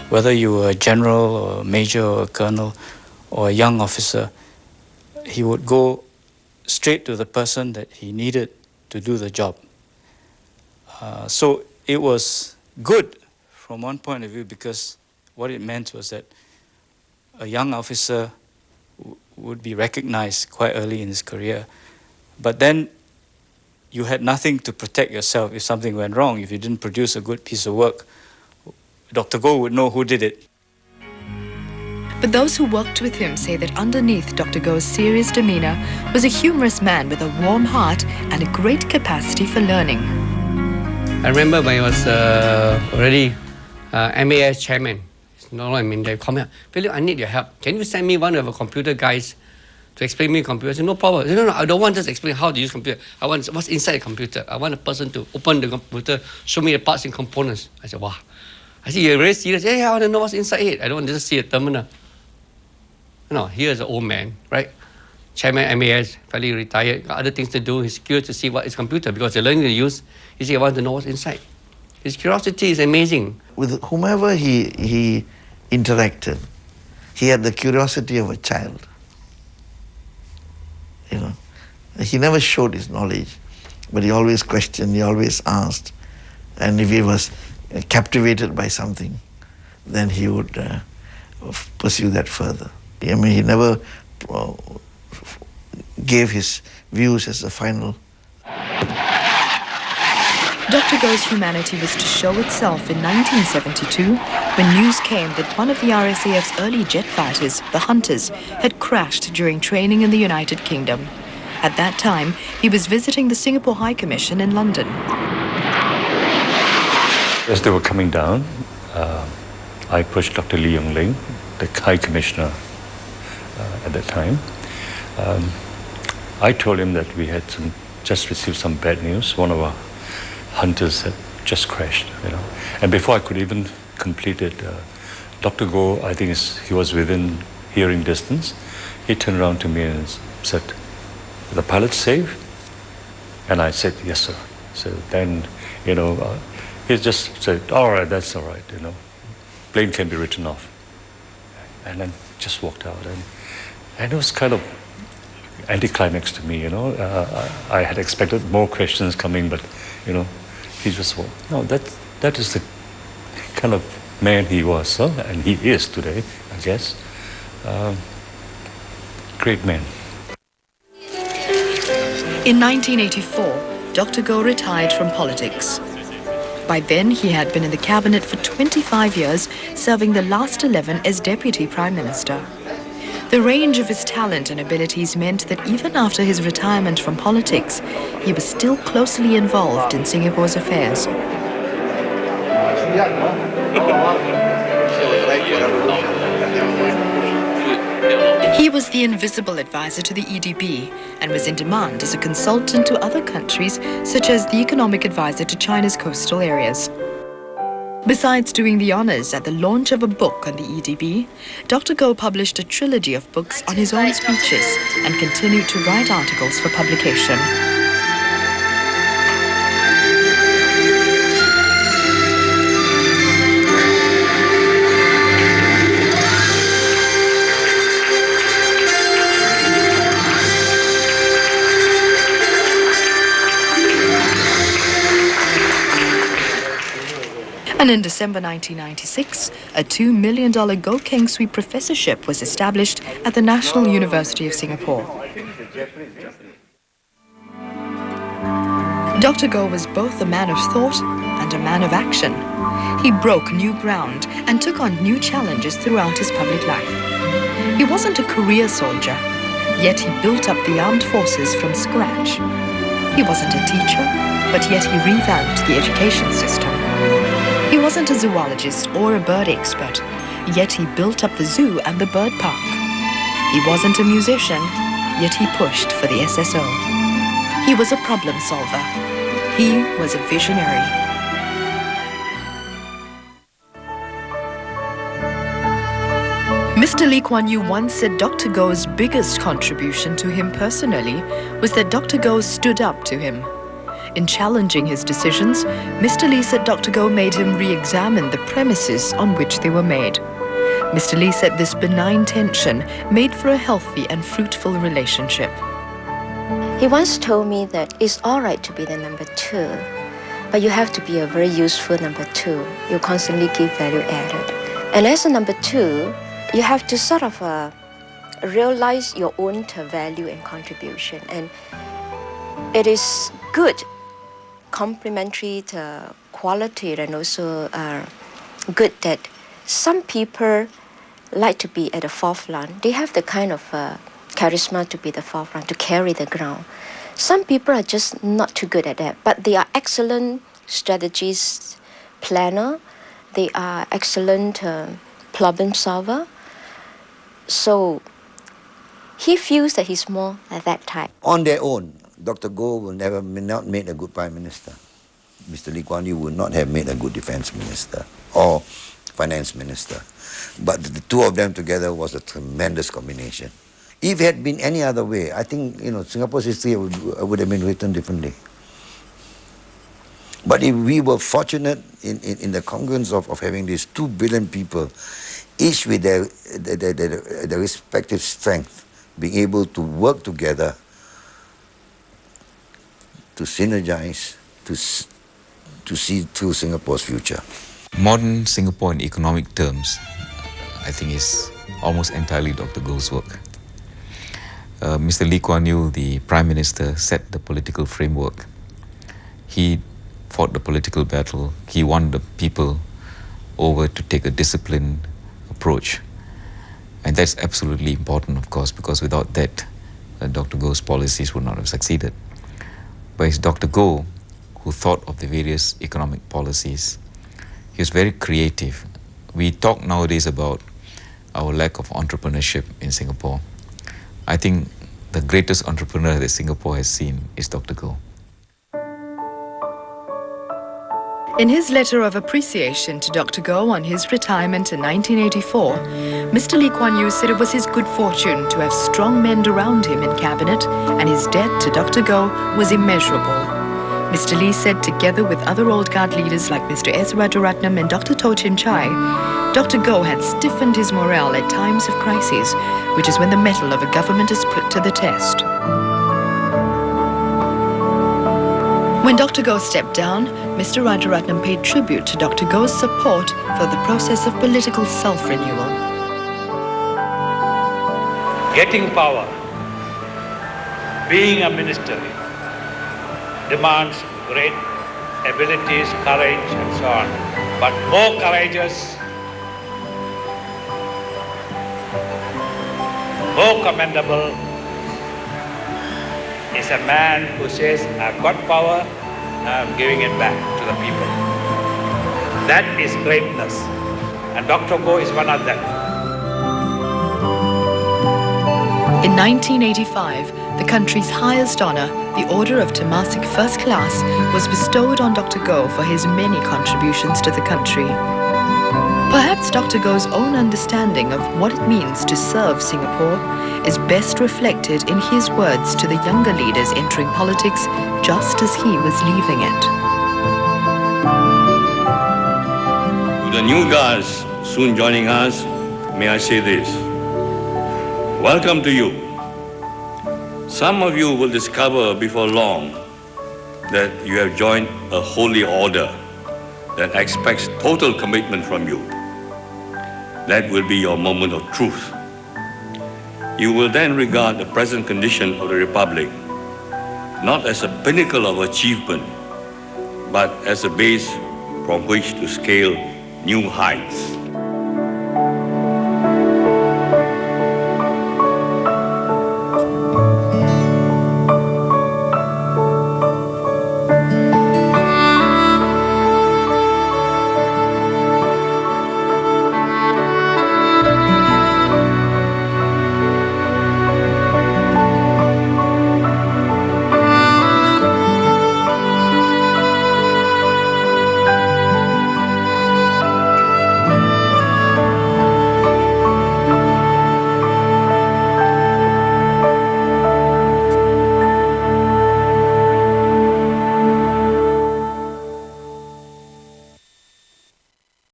whether you were a general or a major or a colonel or a young officer, he would go straight to the person that he needed to do the job. So it was good from one point of view, because what it meant was that a young officer would be recognized quite early in his career. But then you had nothing to protect yourself if something went wrong. If you didn't produce a good piece of work, Dr. Goh would know who did it. But those who worked with him say that underneath Dr. Goh's serious demeanour was a humorous man with a warm heart and a great capacity for learning. I remember when I was already MAS chairman. They come here, Philip, I need your help. Can you send me one of the computer guys to explain me computer? I said, no problem. I said, no, I don't want just explain how to use computer. I want what's inside the computer. I want a person to open the computer, show me the parts and components. I said, wow. I said, you're very serious? Yeah, I want to know what's inside it. I don't want to just see a terminal. No, here's an old man, right? Chairman MAS, fairly retired, got other things to do. He's curious to see what is computer because they're learning to use. He said, I want to know what's inside. His curiosity is amazing. With whomever he interacted, he had the curiosity of a child. You know, he never showed his knowledge, but he always questioned, he always asked. And if he was captivated by something, then he would pursue that further. I mean, he never gave his views as the final. Dr. Goh's humanity was to show itself in 1972 when news came that one of the RSAF's early jet fighters, the Hunters, had crashed during training in the United Kingdom. At that time, he was visiting the Singapore High Commission in London. As they were coming down, I approached Dr. Lee Yong Ling, the High Commissioner at that time. I told him that we had just received some bad news. One of our Hunters had just crashed, you know. And before I could even complete it, Dr. Goh, I think he was within hearing distance. He turned around to me and said, "The pilot's safe?" And I said, "Yes, sir." So then, you know, he just said, "All right, that's all right, you know. Plane can be written off." And then just walked out. And it was kind of anticlimax to me, you know. I had expected more questions coming, but, you know, he just walked. No, that is the kind of man he was, huh? And he is today, I guess. Great man. In 1984, Dr. Goh retired from politics. By then, he had been in the cabinet for 25 years, serving the last 11 as Deputy Prime Minister. The range of his talent and abilities meant that even after his retirement from politics, he was still closely involved in Singapore's affairs. He was the invisible advisor to the EDB and was in demand as a consultant to other countries, such as the economic advisor to China's coastal areas. Besides doing the honours at the launch of a book on the EDB, Dr. Goh published a trilogy of books on his own speeches and continued to write articles for publication. And in December 1996, a $2 million Goh Keng Swee professorship was established at the National University of Singapore. Dr. Goh was both a man of thought and a man of action. He broke new ground and took on new challenges throughout his public life. He wasn't a career soldier, yet he built up the armed forces from scratch. He wasn't a teacher, but yet he revamped the education system. He wasn't a zoologist or a bird expert, yet he built up the zoo and the bird park. He wasn't a musician, yet he pushed for the SSO. He was a problem solver. He was a visionary. Mr. Lee Kuan Yew once said Dr. Goh's biggest contribution to him personally was that Dr. Goh stood up to him. In challenging his decisions, Mr. Lee said Dr. Goh made him re-examine the premises on which they were made. Mr. Lee said this benign tension made for a healthy and fruitful relationship. He once told me that it's all right to be the number two, but you have to be a very useful number two. You constantly give value added. And as a number two, you have to sort of realize your own value and contribution. And it is good, complementary to quality, and also good that some people like to be at the forefront. They have the kind of charisma to be the forefront, to carry the ground. Some people are just not too good at that, but they are excellent strategists, planner. They are excellent problem solver. So he feels that he's more at that type. On their own, Dr. Goh will never not made a good prime minister. Mr. Lee Kuan Yew would not have made a good defense minister or finance minister. But the two of them together was a tremendous combination. If it had been any other way, I think Singapore's history would have been written differently. But if we were fortunate in the congruence of having these 2 billion people, each with their respective strength, being able to work together, to synergize, to see through Singapore's future. Modern Singapore in economic terms, I think, is almost entirely Dr. Goh's work. Mr. Lee Kuan Yew, the Prime Minister, set the political framework. He fought the political battle. He won the people over to take a disciplined approach. And that's absolutely important, of course, because without that, Dr. Goh's policies would not have succeeded. But it's Dr. Goh who thought of the various economic policies. He was very creative. We talk nowadays about our lack of entrepreneurship in Singapore. I think the greatest entrepreneur that Singapore has seen is Dr. Goh. In his letter of appreciation to Dr. Goh on his retirement in 1984, Mr. Lee Kuan Yew said it was his good fortune to have strong men around him in cabinet, and his debt to Dr. Goh was immeasurable. Mr. Lee said, together with other old guard leaders like Mr. S. Rajaratnam and Dr. Toh Chin Chai, Dr. Goh had stiffened his morale at times of crisis, which is when the mettle of a government is put to the test. When Dr. Goh stepped down, Mr. Rajaratnam paid tribute to Dr. Goh's support for the process of political self-renewal. Getting power, being a minister, demands great abilities, courage, and so on. But more courageous, more commendable is a man who says, I've got power, I'm giving it back to the people. That is greatness. And Dr. Goh is one of them. In 1985, the country's highest honor, the Order of Temasek First Class, was bestowed on Dr. Goh for his many contributions to the country. Perhaps Dr. Goh's own understanding of what it means to serve Singapore is best reflected in his words to the younger leaders entering politics just as he was leaving it. To the new guards soon joining us, may I say this. Welcome to you. Some of you will discover before long that you have joined a holy order that expects total commitment from you. That will be your moment of truth. You will then regard the present condition of the Republic not as a pinnacle of achievement, but as a base from which to scale new heights.